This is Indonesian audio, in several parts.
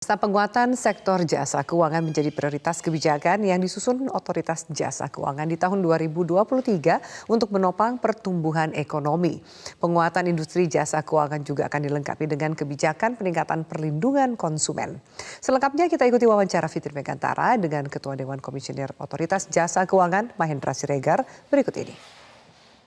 Penguatan sektor jasa keuangan menjadi prioritas kebijakan yang disusun Otoritas Jasa Keuangan di tahun 2023 untuk menopang pertumbuhan ekonomi. Penguatan industri jasa keuangan juga akan dilengkapi dengan kebijakan peningkatan perlindungan konsumen. Selengkapnya kita ikuti wawancara Fitri Megantara dengan Ketua Dewan Komisioner Otoritas Jasa Keuangan Mahendra Siregar berikut ini.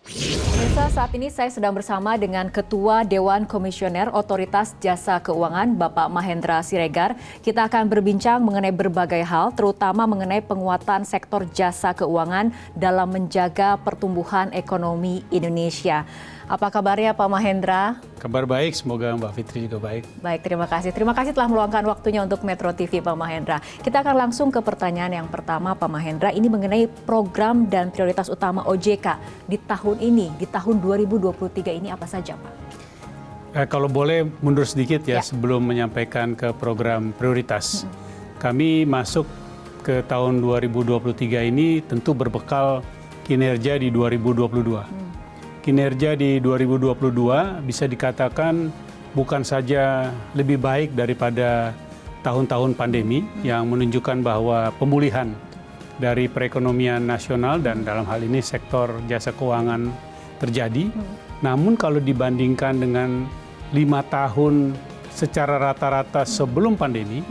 Pemirsa, saat ini saya sedang bersama dengan Ketua Dewan Komisioner Otoritas Jasa Keuangan, Bapak Mahendra Siregar. Kita akan berbincang mengenai berbagai hal, terutama mengenai penguatan sektor jasa keuangan dalam menjaga pertumbuhan ekonomi Indonesia. Apa kabarnya Pak Mahendra? Kabar baik, semoga Mbak Fitri juga baik. Baik, terima kasih. Terima kasih telah meluangkan waktunya untuk Metro TV, Pak Mahendra. Kita akan langsung ke pertanyaan yang pertama, Pak Mahendra. Ini mengenai program dan prioritas utama OJK di tahun ini, di tahun 2023 ini apa saja, Pak? Kalau boleh mundur sedikit ya sebelum menyampaikan ke program prioritas. Kami masuk ke tahun 2023 ini tentu berbekal kinerja di 2022. Kinerja di 2022 bisa dikatakan bukan saja lebih baik daripada tahun-tahun pandemi yang menunjukkan bahwa pemulihan dari perekonomian nasional dan dalam hal ini sektor jasa keuangan terjadi. Namun kalau dibandingkan dengan 5 tahun secara rata-rata sebelum pandemi,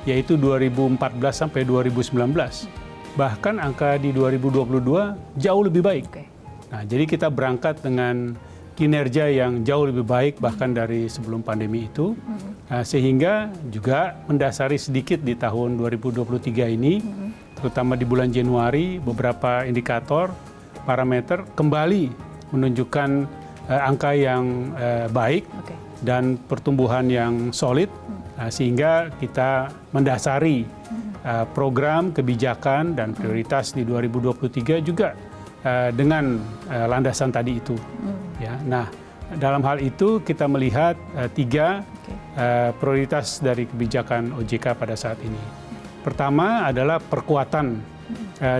yaitu 2014 sampai 2019, bahkan angka di 2022 jauh lebih baik. Nah, jadi kita berangkat dengan kinerja yang jauh lebih baik bahkan dari sebelum pandemi itu, sehingga juga mendasari sedikit di tahun 2023 ini, terutama di bulan Januari, beberapa indikator, parameter kembali menunjukkan angka yang baik dan pertumbuhan yang solid, sehingga kita mendasari program, kebijakan, dan prioritas di 2023 juga dengan landasan tadi itu. Ya, nah, dalam hal itu kita melihat 3 prioritas dari kebijakan OJK pada saat ini. Pertama adalah perkuatan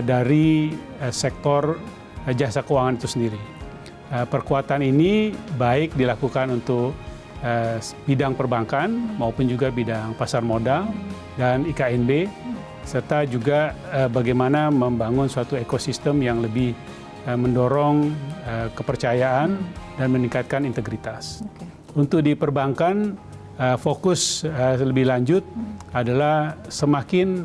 dari sektor jasa keuangan itu sendiri. Perkuatan ini baik dilakukan untuk bidang perbankan maupun juga bidang pasar modal dan IKNB, serta juga bagaimana membangun suatu ekosistem yang lebih mendorong kepercayaan dan meningkatkan integritas. Untuk di perbankan, fokus lebih lanjut adalah semakin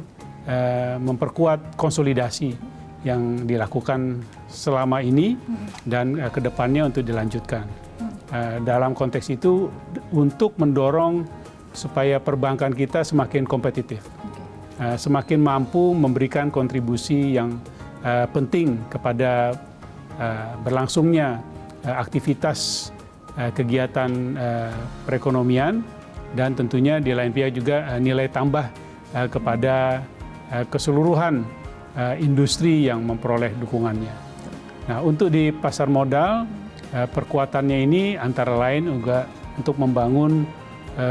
memperkuat konsolidasi yang dilakukan selama ini dan kedepannya untuk dilanjutkan. Dalam konteks itu, untuk mendorong supaya perbankan kita semakin kompetitif, semakin mampu memberikan kontribusi yang penting kepada berlangsungnya aktivitas kegiatan perekonomian, dan tentunya di lain pihak juga nilai tambah kepada keseluruhan industri yang memperoleh dukungannya. Nah, untuk di pasar modal, perkuatannya ini antara lain juga untuk membangun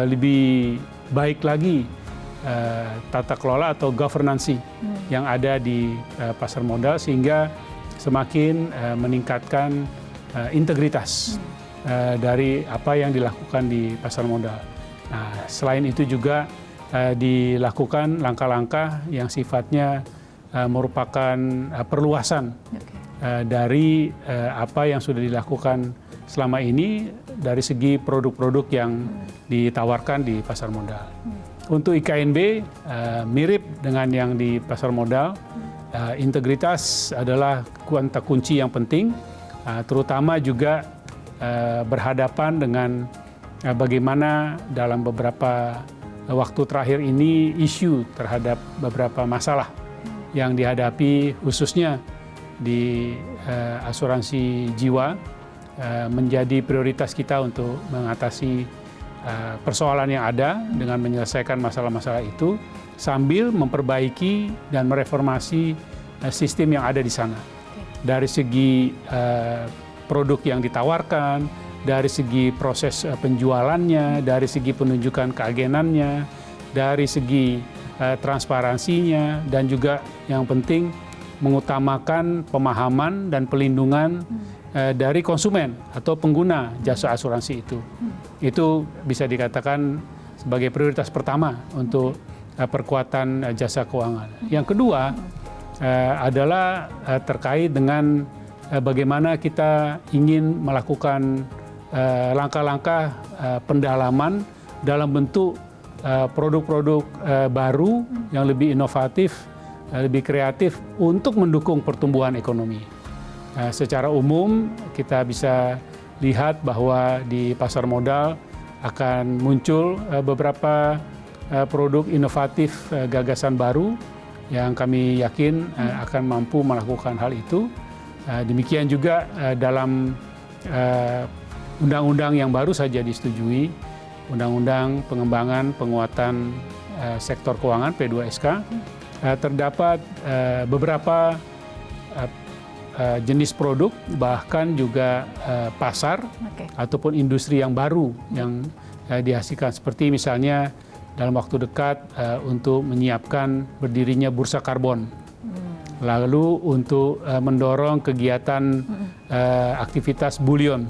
lebih baik lagi tata kelola atau governance yang ada di pasar modal, sehingga semakin meningkatkan integritas dari apa yang dilakukan di pasar modal. Nah, selain itu juga dilakukan langkah-langkah yang sifatnya merupakan perluasan dari apa yang sudah dilakukan selama ini dari segi produk-produk yang ditawarkan di pasar modal. Untuk IKNB mirip dengan yang di pasar modal, integritas adalah kata kunci yang penting, terutama juga berhadapan dengan bagaimana dalam beberapa waktu terakhir ini isu terhadap beberapa masalah yang dihadapi khususnya di asuransi jiwa menjadi prioritas kita untuk mengatasi persoalan yang ada dengan menyelesaikan masalah-masalah itu sambil memperbaiki dan mereformasi sistem yang ada di sana. Dari segi produk yang ditawarkan, dari segi proses penjualannya, dari segi penunjukan keagenannya, dari segi transparansinya, dan juga yang penting mengutamakan pemahaman dan pelindungan dari konsumen atau pengguna jasa asuransi itu. Itu bisa dikatakan sebagai prioritas pertama untuk perkuatan jasa keuangan. Yang kedua adalah terkait dengan bagaimana kita ingin melakukan langkah-langkah pendalaman dalam bentuk produk-produk baru yang lebih inovatif, lebih kreatif untuk mendukung pertumbuhan ekonomi. Secara umum kita bisa lihat bahwa di pasar modal akan muncul beberapa produk inovatif gagasan baru yang kami yakin akan mampu melakukan hal itu. Demikian juga dalam undang-undang yang baru saja disetujui, Undang-Undang Pengembangan Penguatan Sektor Keuangan P2SK, terdapat beberapa jenis produk, bahkan juga pasar ataupun industri yang baru yang dihasilkan, seperti misalnya dalam waktu dekat untuk menyiapkan berdirinya bursa karbon, lalu untuk mendorong kegiatan aktivitas bullion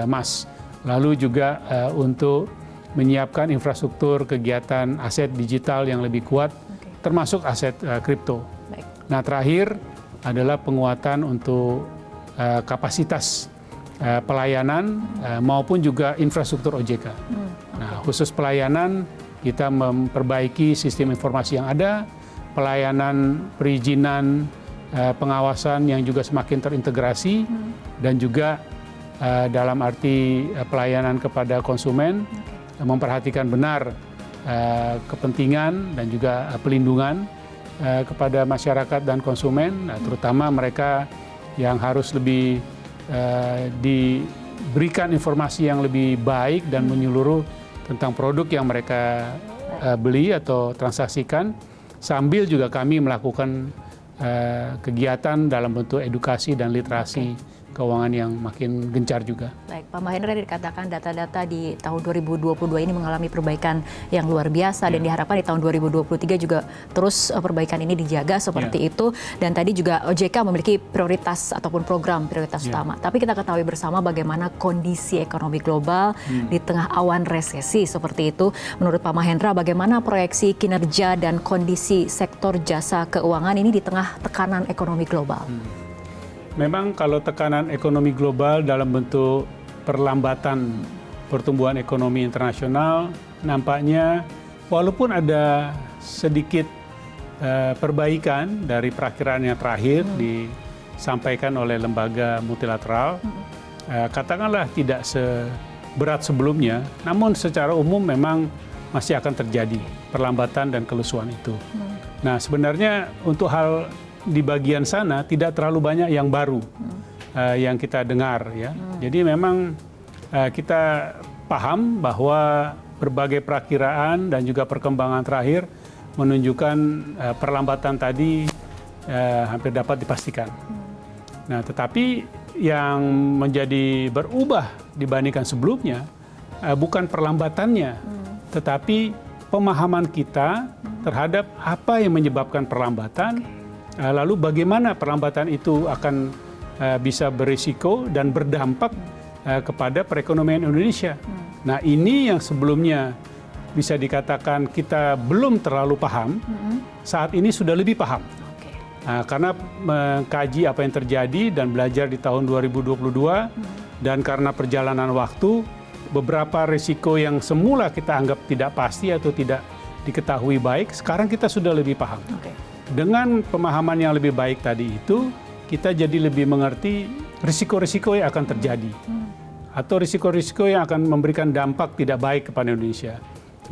emas, lalu juga untuk menyiapkan infrastruktur kegiatan aset digital yang lebih kuat, termasuk aset kripto. Nah, terakhir adalah penguatan untuk kapasitas pelayanan maupun juga infrastruktur OJK. Nah, khusus pelayanan, kita memperbaiki sistem informasi yang ada, pelayanan perizinan, pengawasan yang juga semakin terintegrasi, dan juga dalam arti pelayanan kepada konsumen, memperhatikan benar kepentingan dan juga pelindungan kepada masyarakat dan konsumen, terutama mereka yang harus lebih diberikan informasi yang lebih baik dan menyeluruh tentang produk yang mereka beli atau transaksikan, sambil juga kami melakukan kegiatan dalam bentuk edukasi dan literasi keuangan yang makin gencar juga. Baik, Pak Mahendra, dikatakan data-data di tahun 2022 ini mengalami perbaikan yang luar biasa, dan diharapkan di tahun 2023 juga terus perbaikan ini dijaga seperti itu. Dan tadi juga OJK memiliki prioritas ataupun program prioritas utama. Tapi kita ketahui bersama bagaimana kondisi ekonomi global di tengah awan resesi seperti itu. Menurut Pak Mahendra, bagaimana proyeksi kinerja dan kondisi sektor jasa keuangan ini di tengah tekanan ekonomi global? Memang kalau tekanan ekonomi global dalam bentuk perlambatan pertumbuhan ekonomi internasional, nampaknya walaupun ada sedikit perbaikan dari perakiraan yang terakhir disampaikan oleh lembaga multilateral, katakanlah tidak seberat sebelumnya, namun secara umum memang masih akan terjadi perlambatan dan kelusuan itu. Nah, sebenarnya untuk hal di bagian sana tidak terlalu banyak yang baru yang kita dengar, ya. Jadi memang kita paham bahwa berbagai perakiraan dan juga perkembangan terakhir menunjukkan perlambatan tadi hampir dapat dipastikan. Nah, tetapi yang menjadi berubah dibandingkan sebelumnya bukan perlambatannya, tetapi pemahaman kita terhadap apa yang menyebabkan perlambatan. Lalu bagaimana perlambatan itu akan bisa berisiko dan berdampak kepada perekonomian Indonesia. Nah, ini yang sebelumnya bisa dikatakan kita belum terlalu paham, saat ini sudah lebih paham. Karena mengkaji apa yang terjadi dan belajar di tahun 2022, dan karena perjalanan waktu, beberapa risiko yang semula kita anggap tidak pasti atau tidak diketahui baik, sekarang kita sudah lebih paham. Dengan pemahaman yang lebih baik tadi itu, kita jadi lebih mengerti risiko-risiko yang akan terjadi. Atau risiko-risiko yang akan memberikan dampak tidak baik kepada Indonesia.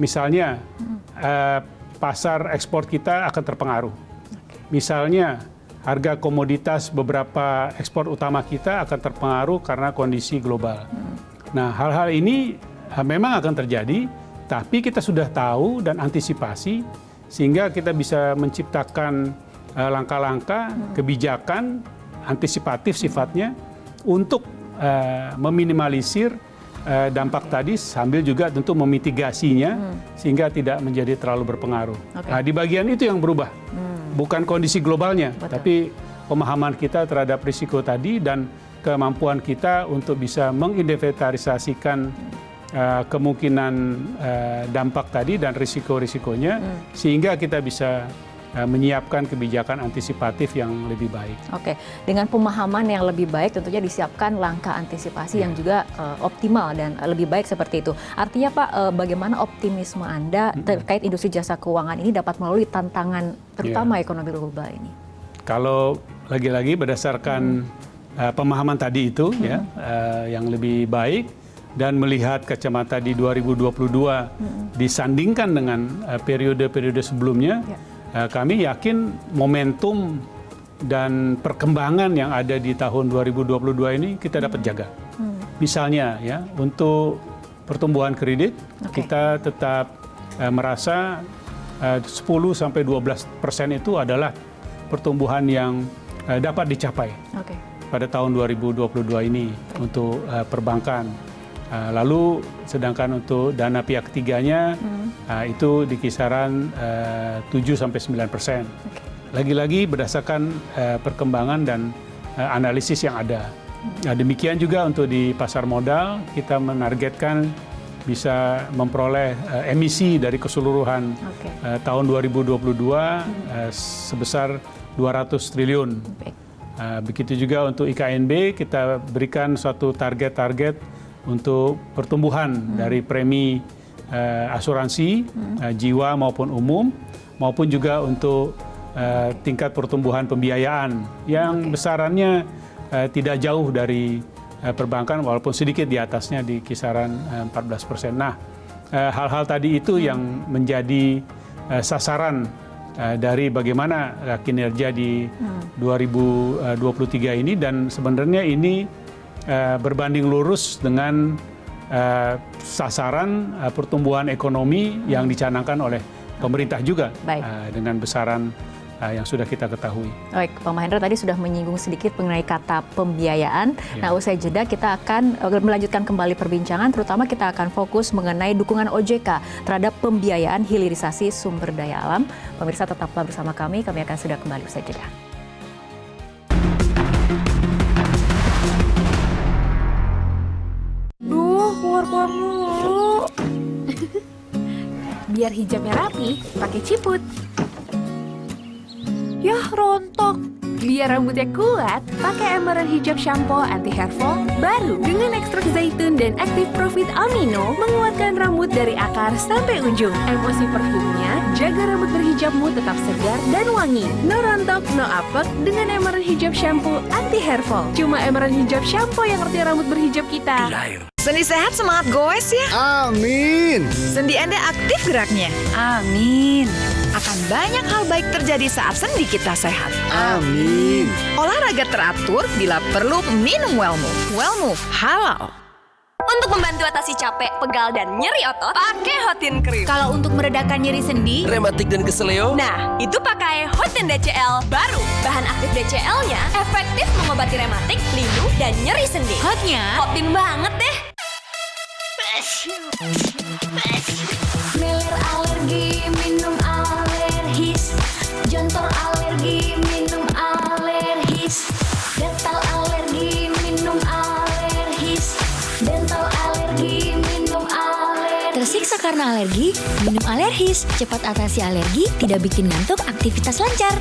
Misalnya, pasar ekspor kita akan terpengaruh. Misalnya, harga komoditas beberapa ekspor utama kita akan terpengaruh karena kondisi global. Nah, hal-hal ini memang akan terjadi, tapi kita sudah tahu dan antisipasi, sehingga kita bisa menciptakan langkah-langkah kebijakan antisipatif sifatnya untuk meminimalisir dampak tadi, sambil juga tentu memitigasinya sehingga tidak menjadi terlalu berpengaruh. Nah, di bagian itu yang berubah, bukan kondisi globalnya, tapi pemahaman kita terhadap risiko tadi dan kemampuan kita untuk bisa menginventarisasikan kemungkinan dampak tadi dan risiko-risikonya, sehingga kita bisa menyiapkan kebijakan antisipatif yang lebih baik. Oke, dengan pemahaman yang lebih baik tentunya disiapkan langkah antisipasi yang juga optimal dan lebih baik seperti itu. Artinya Pak, bagaimana optimisme Anda terkait industri jasa keuangan ini dapat melalui tantangan terutama ekonomi global ini? Kalau lagi-lagi berdasarkan pemahaman tadi itu yang lebih baik dan melihat kacamata di 2022 disandingkan dengan periode-periode sebelumnya, kami yakin momentum dan perkembangan yang ada di tahun 2022 ini kita dapat jaga. Misalnya ya, untuk pertumbuhan kredit kita tetap merasa 10-12% itu adalah pertumbuhan yang dapat dicapai pada tahun 2022 ini untuk perbankan. Lalu sedangkan untuk dana pihak ketiganya itu di kisaran 7-9%. Lagi-lagi berdasarkan perkembangan dan analisis yang ada. Demikian juga untuk di pasar modal, kita menargetkan bisa memperoleh emisi dari keseluruhan tahun 2022 sebesar 200 triliun. Begitu juga untuk IKNB, kita berikan suatu target-target untuk pertumbuhan dari premi asuransi jiwa maupun umum, maupun juga untuk tingkat pertumbuhan pembiayaan yang besarannya tidak jauh dari perbankan walaupun sedikit di atasnya di kisaran 14%. Nah, hal-hal tadi itu yang menjadi sasaran dari bagaimana kinerja di 2023 ini, dan sebenarnya ini berbanding lurus dengan sasaran pertumbuhan ekonomi yang dicanangkan oleh pemerintah juga dengan besaran yang sudah kita ketahui. Baik, Pak Mahendra tadi sudah menyinggung sedikit mengenai kata pembiayaan. Nah, usai jeda kita akan melanjutkan kembali perbincangan, terutama kita akan fokus mengenai dukungan OJK terhadap pembiayaan hilirisasi sumber daya alam. Pemirsa tetaplah bersama kami akan sudah kembali usai jeda. Keluar mulu. Biar hijabnya rapi, pakai ciput. Yah, rontok. Biar rambutnya kuat, pakai Emerald Hijab Shampoo Anti Hair Fall baru dengan ekstrak zaitun dan Active Profit Amino menguatkan rambut dari akar sampai ujung. Emosi perfumnya jaga rambut berhijabmu tetap segar dan wangi. No rontok, no apek dengan Emerald Hijab Shampoo Anti Hair Fall. Cuma Emerald Hijab Shampoo yang ngerti rambut berhijab kita. Sendi sehat, semangat goes ya. Amin. Sendi Anda aktif geraknya. Amin. Akan banyak hal baik terjadi saat sendi kita sehat. Amin. Olahraga teratur, bila perlu minum Wellmove. Wellmove halal. Untuk membantu atasi capek, pegal, dan nyeri otot, pakai Hotin Cream. Kalau untuk meredakan nyeri sendi, Rematik dan keseleo. Nah, itu pakai Hotin DCL baru. Bahan aktif DCL-nya efektif mengobati rematik, linu, dan nyeri sendi. hotnya Hotin banget deh. Meler alergi, minum alergis. Jontor alergi, minum alergis. Gatal alergi, minum alergis. Dental alergi, minum alergis. Tersiksa karena alergi? Minum alergis. Cepat atasi alergi, tidak bikin ngantuk, aktivitas lancar.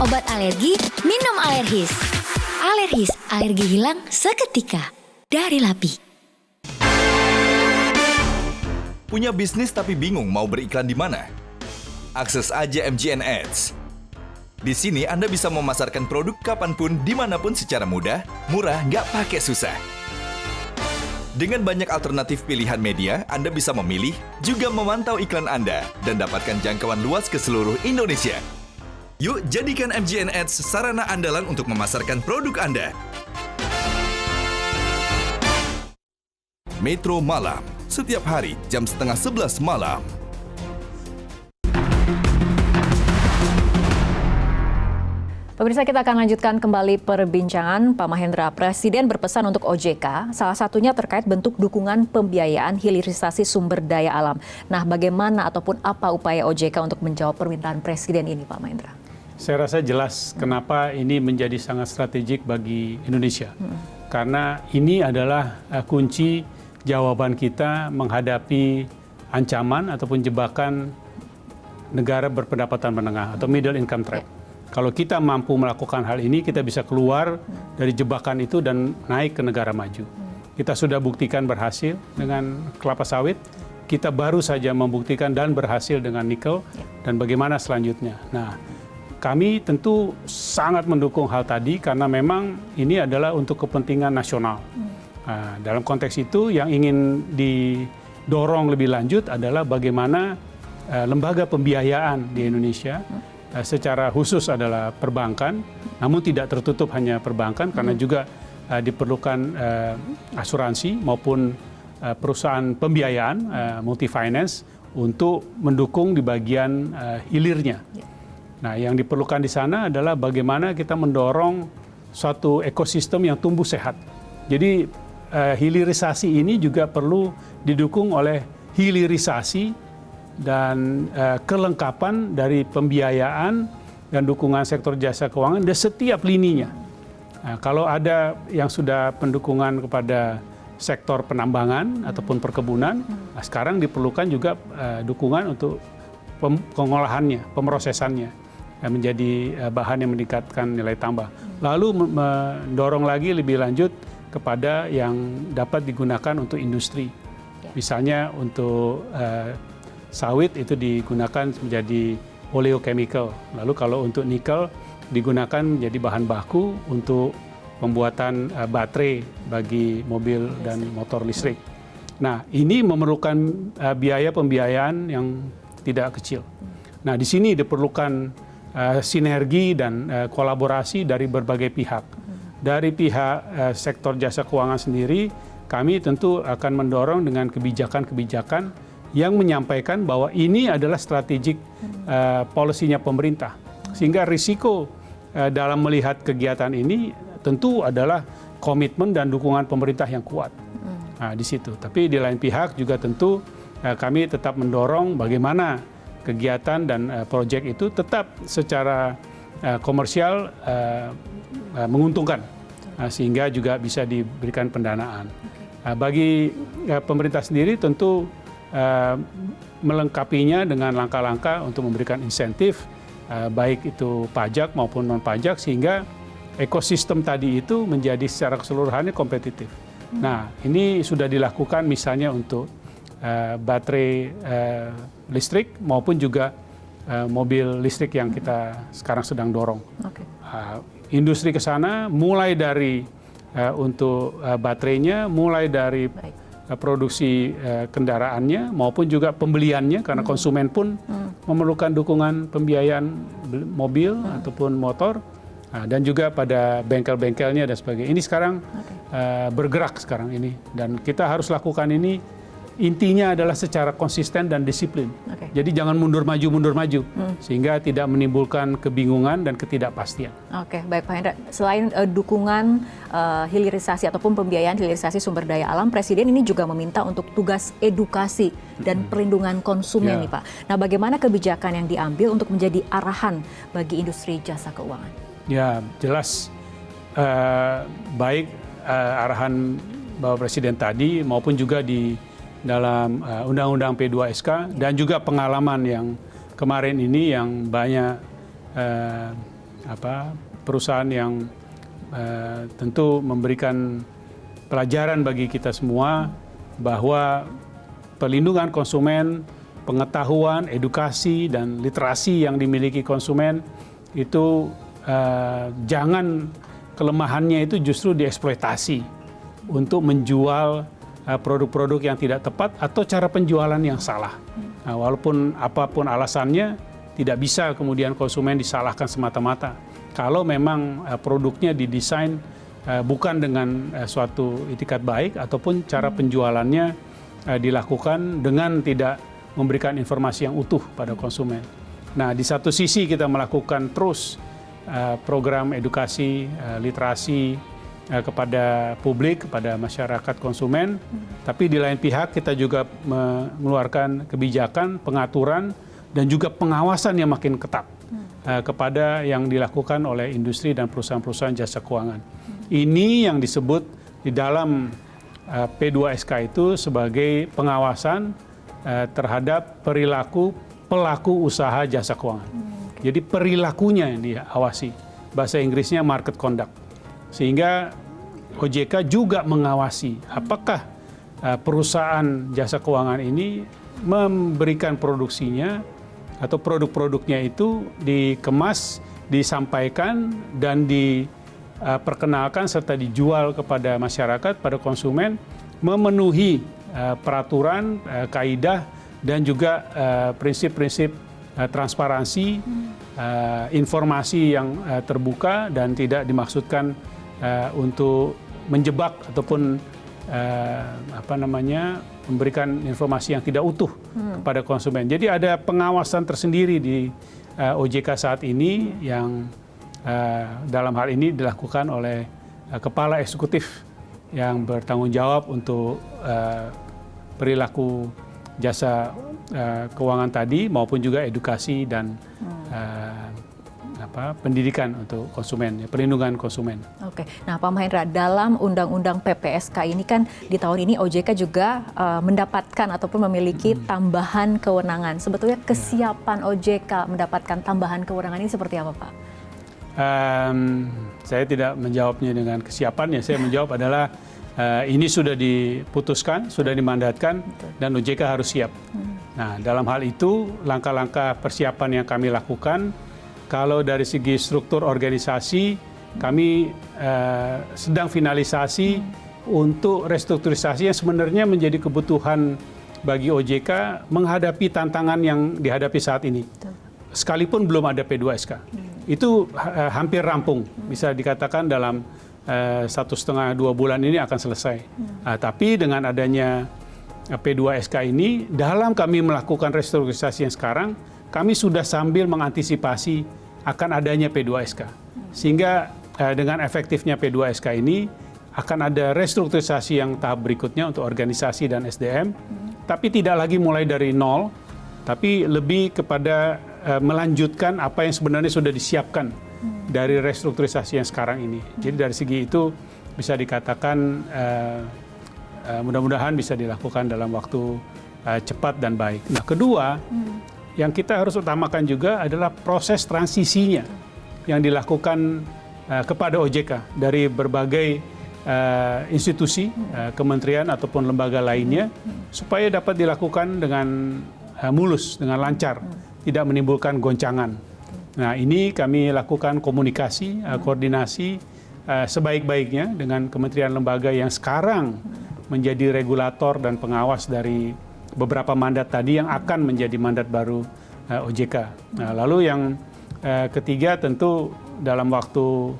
Obat alergi, minum alergis. Alergis, alergi hilang seketika. Dari Lapi. Punya bisnis tapi bingung mau beriklan di mana? Akses aja MGN Ads. Di sini Anda bisa memasarkan produk kapanpun, dimanapun secara mudah, murah, nggak pakai susah. Dengan banyak alternatif pilihan media, Anda bisa memilih, juga memantau iklan Anda, dan dapatkan jangkauan luas ke seluruh Indonesia. Yuk, jadikan MGN Ads sarana andalan untuk memasarkan produk Anda. Metro Malam, setiap hari jam 10:30 malam. Pemirsa, kita akan lanjutkan kembali perbincangan. Pak Mahendra, Presiden berpesan untuk OJK, salah satunya terkait bentuk dukungan pembiayaan hilirisasi sumber daya alam. Nah, bagaimana ataupun apa upaya OJK untuk menjawab permintaan Presiden ini, Pak Mahendra? Saya rasa jelas kenapa ini menjadi sangat strategik bagi Indonesia. Karena ini adalah kunci jawaban kita menghadapi ancaman ataupun jebakan negara berpendapatan menengah atau middle income trap. Kalau kita mampu melakukan hal ini, kita bisa keluar dari jebakan itu dan naik ke negara maju. Kita sudah buktikan berhasil dengan kelapa sawit, kita baru saja membuktikan dan berhasil dengan nikel, dan bagaimana selanjutnya. Nah, kami tentu sangat mendukung hal tadi karena memang ini adalah untuk kepentingan nasional. Nah, dalam konteks itu yang ingin didorong lebih lanjut adalah bagaimana lembaga pembiayaan di Indonesia secara khusus adalah perbankan, namun tidak tertutup hanya perbankan karena juga diperlukan asuransi maupun perusahaan pembiayaan multi finance untuk mendukung di bagian hilirnya. Nah, yang diperlukan di sana adalah bagaimana kita mendorong suatu ekosistem yang tumbuh sehat. Jadi hilirisasi ini juga perlu didukung oleh hilirisasi dan kelengkapan dari pembiayaan dan dukungan sektor jasa keuangan di setiap lininya. Nah, kalau ada yang sudah pendukungan kepada sektor penambangan ataupun perkebunan, nah sekarang diperlukan juga dukungan untuk pengolahannya, pemrosesannya menjadi bahan yang meningkatkan nilai tambah. Lalu mendorong lagi lebih lanjut kepada yang dapat digunakan untuk industri. Misalnya untuk sawit itu digunakan menjadi oleochemical. Lalu kalau untuk nikel digunakan menjadi bahan baku untuk pembuatan baterai bagi mobil dan motor listrik. Nah, ini memerlukan biaya pembiayaan yang tidak kecil. Nah, di sini diperlukan sinergi dan kolaborasi dari berbagai pihak. Dari pihak sektor jasa keuangan sendiri, kami tentu akan mendorong dengan kebijakan-kebijakan yang menyampaikan bahwa ini adalah strategik polisinya pemerintah. Sehingga risiko dalam melihat kegiatan ini tentu adalah komitmen dan dukungan pemerintah yang kuat. Nah, di situ. Tapi di lain pihak juga tentu kami tetap mendorong bagaimana kegiatan dan proyek itu tetap secara komersial menguntungkan, sehingga juga bisa diberikan pendanaan. Bagi pemerintah sendiri tentu melengkapinya dengan langkah-langkah untuk memberikan insentif, baik itu pajak maupun non-pajak, sehingga ekosistem tadi itu menjadi secara keseluruhannya kompetitif. Nah, ini sudah dilakukan misalnya untuk baterai listrik maupun juga mobil listrik yang kita sekarang sedang dorong. Industri ke sana mulai dari untuk baterainya, mulai dari produksi kendaraannya maupun juga pembeliannya, karena konsumen pun memerlukan dukungan pembiayaan mobil ataupun motor, dan juga pada bengkel-bengkelnya dan sebagainya. Ini sekarang bergerak sekarang ini, dan kita harus lakukan ini. Intinya adalah secara konsisten dan disiplin. Jadi jangan mundur maju, sehingga tidak menimbulkan kebingungan dan ketidakpastian. Oke, baik Pak Hendra. Selain dukungan hilirisasi ataupun pembiayaan hilirisasi sumber daya alam, Presiden ini juga meminta untuk tugas edukasi dan perlindungan konsumen nih Pak. Nah, bagaimana kebijakan yang diambil untuk menjadi arahan bagi industri jasa keuangan? Ya, jelas baik arahan Bapak Presiden tadi maupun juga di dalam Undang-Undang P2SK dan juga pengalaman yang kemarin ini yang banyak perusahaan yang tentu memberikan pelajaran bagi kita semua bahwa perlindungan konsumen, pengetahuan, edukasi dan literasi yang dimiliki konsumen itu jangan kelemahannya itu justru dieksploitasi untuk menjual produk-produk yang tidak tepat atau cara penjualan yang salah. Nah, walaupun apapun alasannya, tidak bisa kemudian konsumen disalahkan semata-mata. Kalau memang produknya didesain bukan dengan suatu itikat baik ataupun cara penjualannya dilakukan dengan tidak memberikan informasi yang utuh pada konsumen. Nah, di satu sisi kita melakukan terus program edukasi, literasi kepada publik, kepada masyarakat konsumen, tapi di lain pihak kita juga mengeluarkan kebijakan, pengaturan, dan juga pengawasan yang makin ketat kepada yang dilakukan oleh industri dan perusahaan-perusahaan jasa keuangan. Ini yang disebut di dalam P2SK itu sebagai pengawasan terhadap perilaku pelaku usaha jasa keuangan. Jadi perilakunya yang diawasi. Bahasa Inggrisnya market conduct. Sehingga OJK juga mengawasi apakah perusahaan jasa keuangan ini memberikan produksinya atau produk-produknya itu dikemas, disampaikan dan diperkenalkan serta dijual kepada masyarakat, pada konsumen, memenuhi peraturan, kaidah dan juga prinsip-prinsip transparansi, informasi yang terbuka dan tidak dimaksudkan untuk menjebak ataupun memberikan informasi yang tidak utuh kepada konsumen. Jadi ada pengawasan tersendiri di OJK saat ini yang dalam hal ini dilakukan oleh kepala eksekutif yang bertanggung jawab untuk perilaku jasa keuangan tadi maupun juga edukasi dan pendidikan untuk konsumen, perlindungan konsumen. Oke, nah Pak Mahendra, dalam Undang-Undang PPSK ini kan di tahun ini OJK juga mendapatkan ataupun memiliki tambahan kewenangan. Sebetulnya kesiapan OJK mendapatkan tambahan kewenangan ini seperti apa, Pak? Saya tidak menjawabnya dengan kesiapan, ya saya menjawab adalah ini sudah diputuskan, sudah dimandatkan, dan OJK harus siap. Nah, dalam hal itu langkah-langkah persiapan yang kami lakukan, kalau dari segi struktur organisasi, kami sedang finalisasi untuk restrukturisasi yang sebenarnya menjadi kebutuhan bagi OJK menghadapi tantangan yang dihadapi saat ini. Sekalipun belum ada P2SK. Itu hampir rampung, bisa dikatakan dalam 1,5-2 bulan ini akan selesai. Tapi dengan adanya P2SK ini, dalam kami melakukan restrukturisasi yang sekarang, kami sudah sambil mengantisipasi akan adanya P2SK. Sehingga dengan efektifnya P2SK ini, akan ada restrukturisasi yang tahap berikutnya untuk organisasi dan SDM, tapi tidak lagi mulai dari nol, tapi lebih kepada melanjutkan apa yang sebenarnya sudah disiapkan dari restrukturisasi yang sekarang ini. Jadi dari segi itu bisa dikatakan mudah-mudahan bisa dilakukan dalam waktu cepat dan baik. Nah, kedua, yang kita harus utamakan juga adalah proses transisinya yang dilakukan kepada OJK dari berbagai institusi, kementerian ataupun lembaga lainnya, supaya dapat dilakukan dengan mulus, dengan lancar, tidak menimbulkan goncangan. Nah, ini kami lakukan komunikasi, koordinasi sebaik-baiknya dengan kementerian lembaga yang sekarang menjadi regulator dan pengawas dari beberapa mandat tadi yang akan menjadi mandat baru OJK. Nah, lalu yang ketiga tentu dalam waktu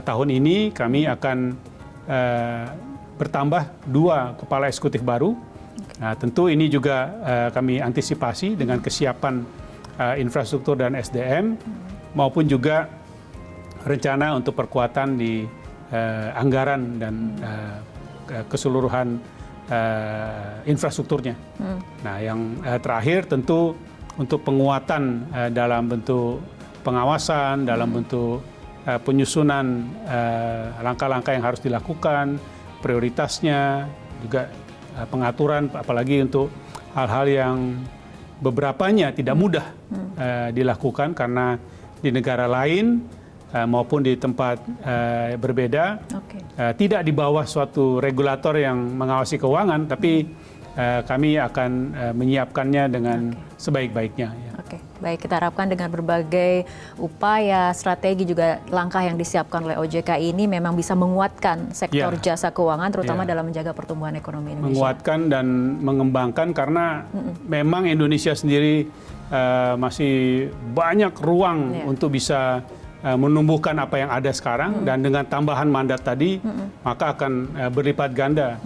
tahun ini kami akan bertambah 2 kepala eksekutif baru. Nah, tentu ini juga kami antisipasi dengan kesiapan infrastruktur dan SDM maupun juga rencana untuk perkuatan di anggaran dan keseluruhan infrastrukturnya. Nah, yang terakhir tentu untuk penguatan dalam bentuk pengawasan, dalam bentuk penyusunan langkah-langkah yang harus dilakukan, prioritasnya, juga pengaturan, apalagi untuk hal-hal yang beberapanya tidak mudah dilakukan karena di negara lain maupun di tempat berbeda, tidak di bawah suatu regulator yang mengawasi keuangan, tapi kami akan menyiapkannya dengan sebaik-baiknya. Oke, baik, kita harapkan dengan berbagai upaya, strategi juga langkah yang disiapkan oleh OJK ini memang bisa menguatkan sektor jasa keuangan, terutama dalam menjaga pertumbuhan ekonomi Indonesia. Menguatkan dan mengembangkan karena memang Indonesia sendiri masih banyak ruang untuk bisa menumbuhkan apa yang ada sekarang, dan dengan tambahan mandat tadi maka akan berlipat ganda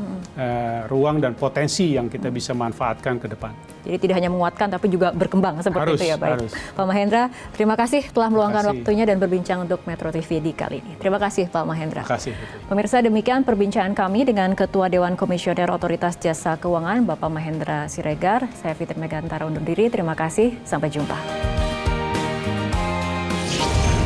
ruang dan potensi yang kita bisa manfaatkan ke depan. Jadi tidak hanya menguatkan tapi juga berkembang seperti itu ya, baik. Pak Mahendra, terima kasih telah meluangkan waktunya dan berbincang untuk Metro TV di kali ini. Terima kasih Pak Mahendra. Terima kasih. Pemirsa, demikian perbincangan kami dengan Ketua Dewan Komisioner Otoritas Jasa Keuangan Bapak Mahendra Siregar. Saya Fitri Megantara undur diri. Terima kasih. Sampai jumpa.